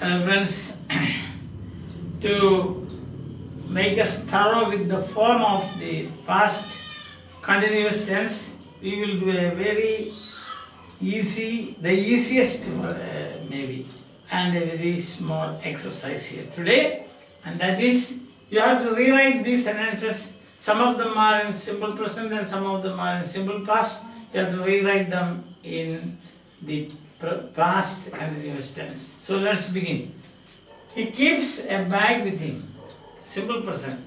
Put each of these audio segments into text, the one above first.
Hello friends, to make us thorough with the form of the past continuous tense, we will do a very easy, the easiest maybe, and a very small exercise here today, and that is you have to rewrite these sentences. Some of them are in simple present and some of them are in simple past. You have to rewrite them in the past continuous tense. So let's begin. He keeps a bag with him. Simple present.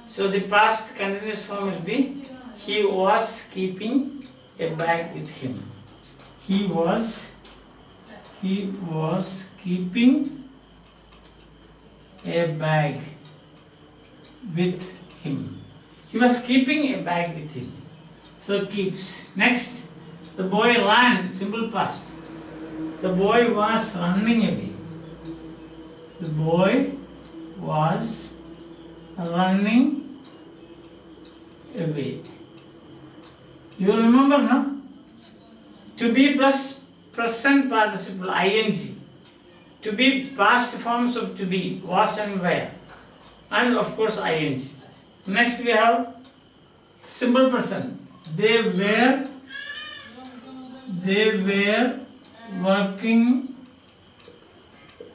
So the past continuous form will be he was keeping a bag with him. He was keeping a bag with him. He was keeping a bag with him. So keeps. Next, the boy ran. Simple past. The boy was running away. The boy was running away. You remember, no? To be plus present participle ing. To be past forms of to be, was and were. And of course ing. Next we have simple present. They were working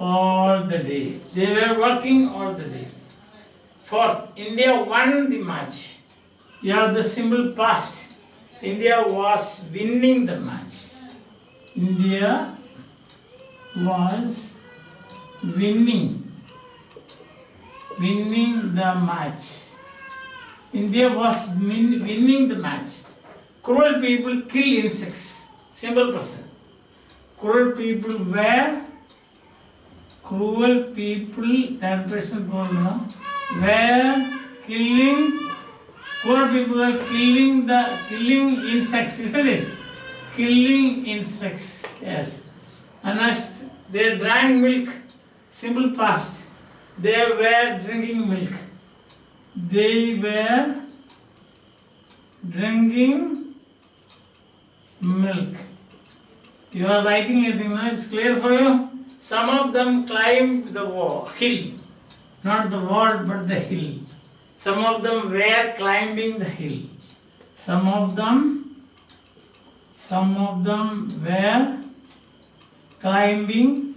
all the day. They were working all the day. Fourth, India won the match. You have the simple past. India was winning the match. India was winning the match. India was winning the match. Cruel people kill insects. Simple present. Cruel people were that person were killing. Cruel people were killing insects, isn't it? Killing insects, yes. And next, they drank milk. Simple past. They were drinking milk. They were drinking milk. You are writing anything now? It's clear for you? Some of them climbed the hill. Not the wall, but the hill. Some of them were climbing the hill. Some of them were climbing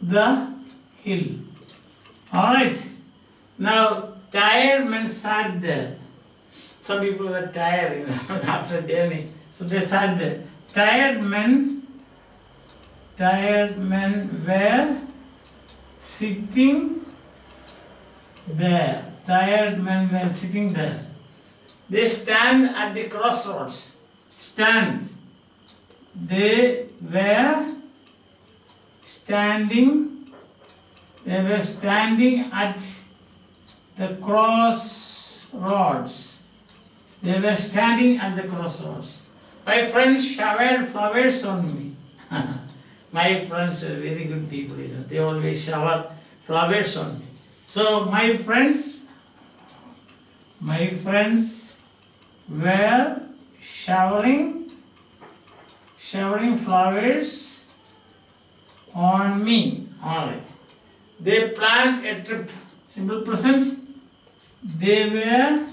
the hill. Alright. Now, tired men sat there. Some people were tired after the journey. So they sat there. Tired men were sitting there. Tired men were sitting there. They stand at the crossroads. Stand. They were standing at the crossroads. They were standing at the crossroads. My friends showered flowers on me. My friends are very good people, you know. They always shower flowers on me. So my friends were showering flowers on me. Alright. They planned a trip. Simple present. They were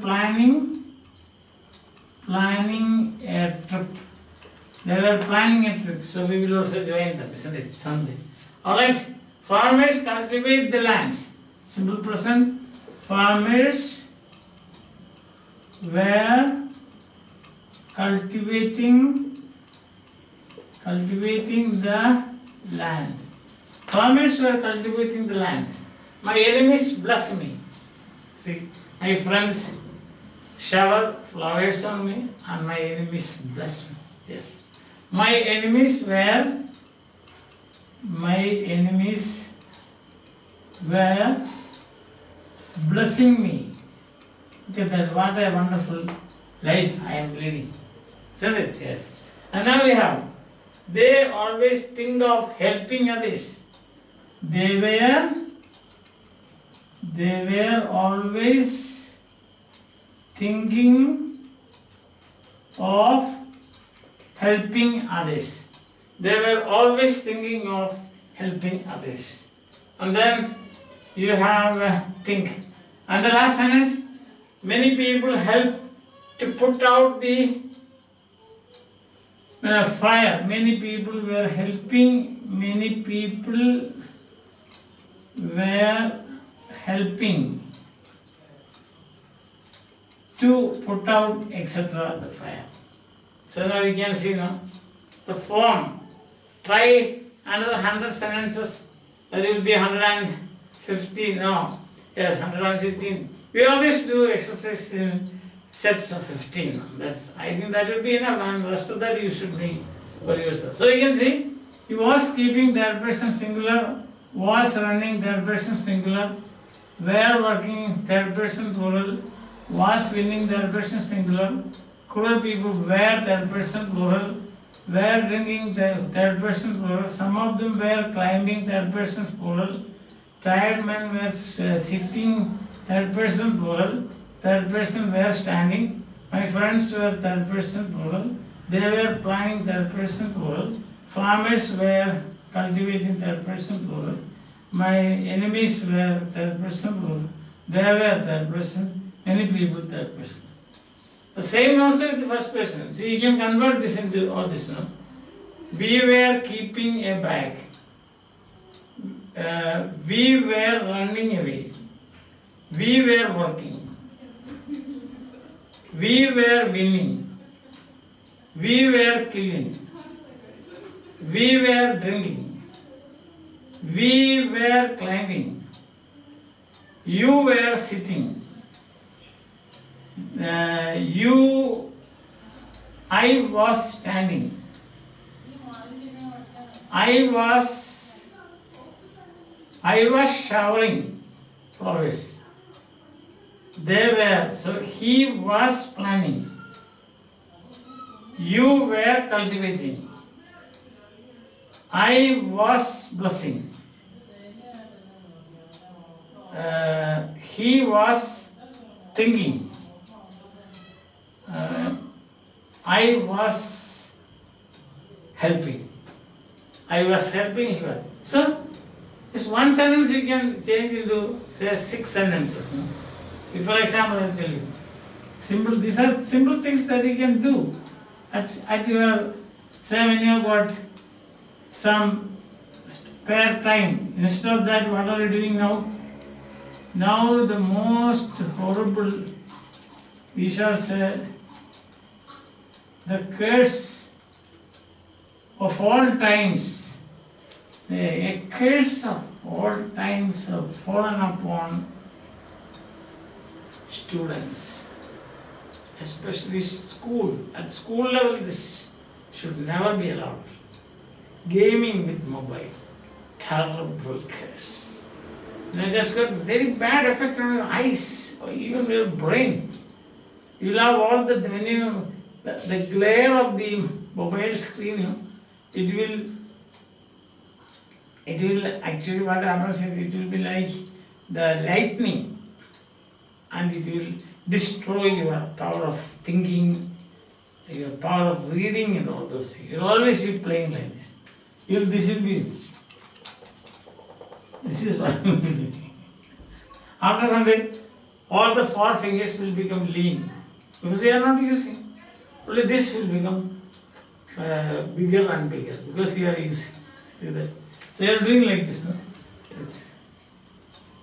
planning a trip. They were planning a trip. So we will also join them, isn't it? Sunday. Alright. Farmers cultivate the land. Simple present. Farmers were cultivating the land. Farmers were cultivating the land. My enemies bless me. See, my friends shower flowers on me and my enemies bless me. Yes. My enemies were blessing me. Look at that, what a wonderful life I am leading. Isn't it? Yes. And now we have, they always think of helping others. They were always thinking of helping others. They were always thinking of helping others. And then you have think. And the last sentence, many people help to put out the fire. Many people were helping. Many people were helping to put out, etc. the fire. So now we can see now the form. Try another 100 sentences. That will be 150. No, yes, 115. We always do exercise in sets of 15. I think that will be enough, and the rest of that you should make for yourself. So you can see, he was keeping third person singular, was running third person singular, were working third person plural, was winning third person singular, cruel people were third person plural, were drinking third person plural, some of them were climbing third person plural, tired men were sitting third person plural, third person were standing, my friends were third person plural, they were planning third person plural, farmers were cultivating third person plural, my enemies were third person plural, they were third person, many people third person. The same also with the first person. See, you can convert this into all this now. We were keeping a bag. We were running away. We were working. We were winning. We were killing. We were drinking. We were climbing. You were sitting. I was standing. I was showering flowers. They were, so he was planning. You were cultivating. I was blessing. He was thinking. I was helping. I was helping, he was. So, this one sentence you can change into, say, 6 sentences. No? See, for example, I'll tell you. These are simple things that you can do at your, say, when you have got some spare time. Instead of that, what are you doing now? Now the most horrible, we shall say, the curse of all times, a curse of all times have fallen upon students, especially school. At school level, this should never be allowed. Gaming with mobile, terrible curse. It just got very bad effect on your eyes or even your brain. You'll have all the, when you, the glare of the mobile screen, it will actually, what happens is it will be like the lightning, and it will destroy your power of thinking, your power of reading and all those things. You'll always be playing like this. This is what will be doing. After some time, all the 4 fingers will become lean because they are not using. Only this will become bigger and bigger because you are using. See that? So you are doing like this, no?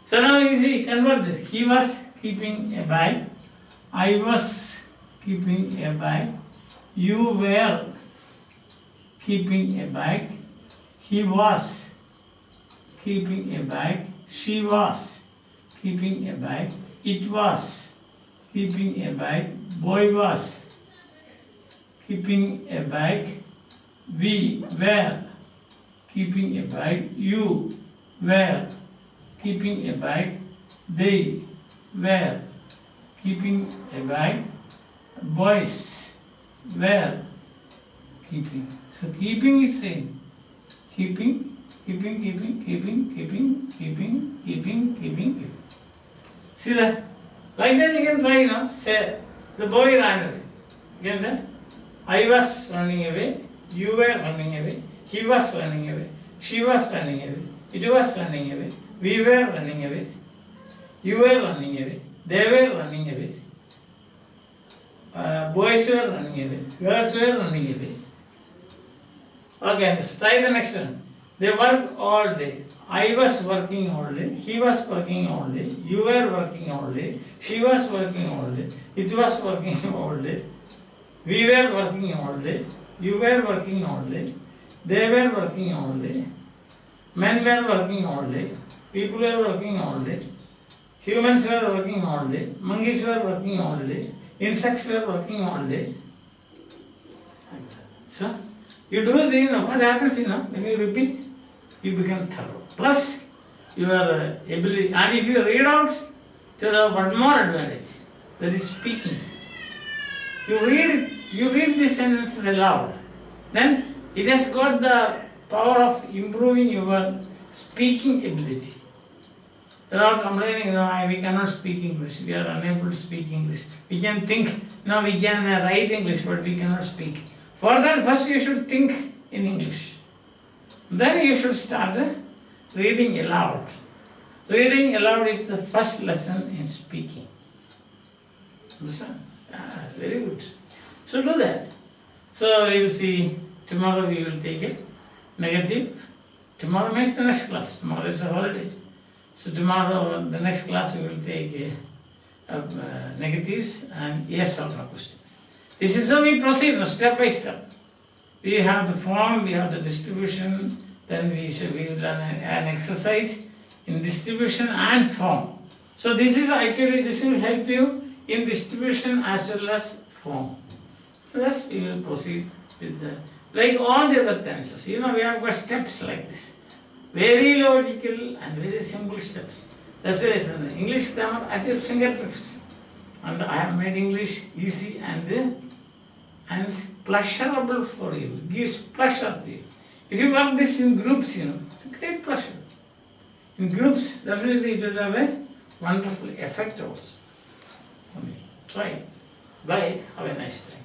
So now you see, convert this. He was keeping a bag. I was keeping a bag. You were keeping a bag. He was keeping a bag. She was keeping a bag. It was keeping a bag. Boy was keeping a bag. We were keeping a bag. You were keeping a bag. They were keeping a bag. Boys were keeping. So keeping is same. Keeping. See that? Like that you can try, now. Say, the boy ran away. You can say, I was running away, you were running away, He was running away. She was running away. It was running away. We were running away. You were running away. They were running away. Boys were running away. Girls were running away. Okay, let's try the next one. They work all day. I was working all day. He was working all day. You were working all day. She was working all day. It was working all day. We were working all day. You were working all day. They were working all day. Men were working all day. People were working all day. Humans were working all day. Monkeys were working all day. Insects were working all day. So, you do this, what happens, when you repeat, you become thorough. Plus, your ability, and if you read out, there is one more advantage, that is speaking. You read these sentences aloud, then it has got the power of improving your speaking ability. They are all complaining, we cannot speak English, we are unable to speak English. We can think, we can write English, but we cannot speak. For that, first you should think in English. Then you should start reading aloud. Reading aloud is the first lesson in speaking. Understand? Very good. So do that. So we will see, tomorrow we will take it. Negative. Tomorrow means the next class. Tomorrow is a holiday. So tomorrow, the next class, we will take negatives and yes or no questions. This is how we proceed, step by step. We have the form, we have the distribution, then we will learn an exercise in distribution and form. So this will help you in distribution as well as form. Thus we will proceed with like all the other tenses. We have got steps like this. Very logical and very simple steps. That's why it's an English grammar at your fingertips. And I have made English easy and pleasurable for you. It gives pleasure to you. If you work this in groups, it's a great pleasure. In groups, definitely it will have a wonderful effect also. Try. Bye. Have a nice time.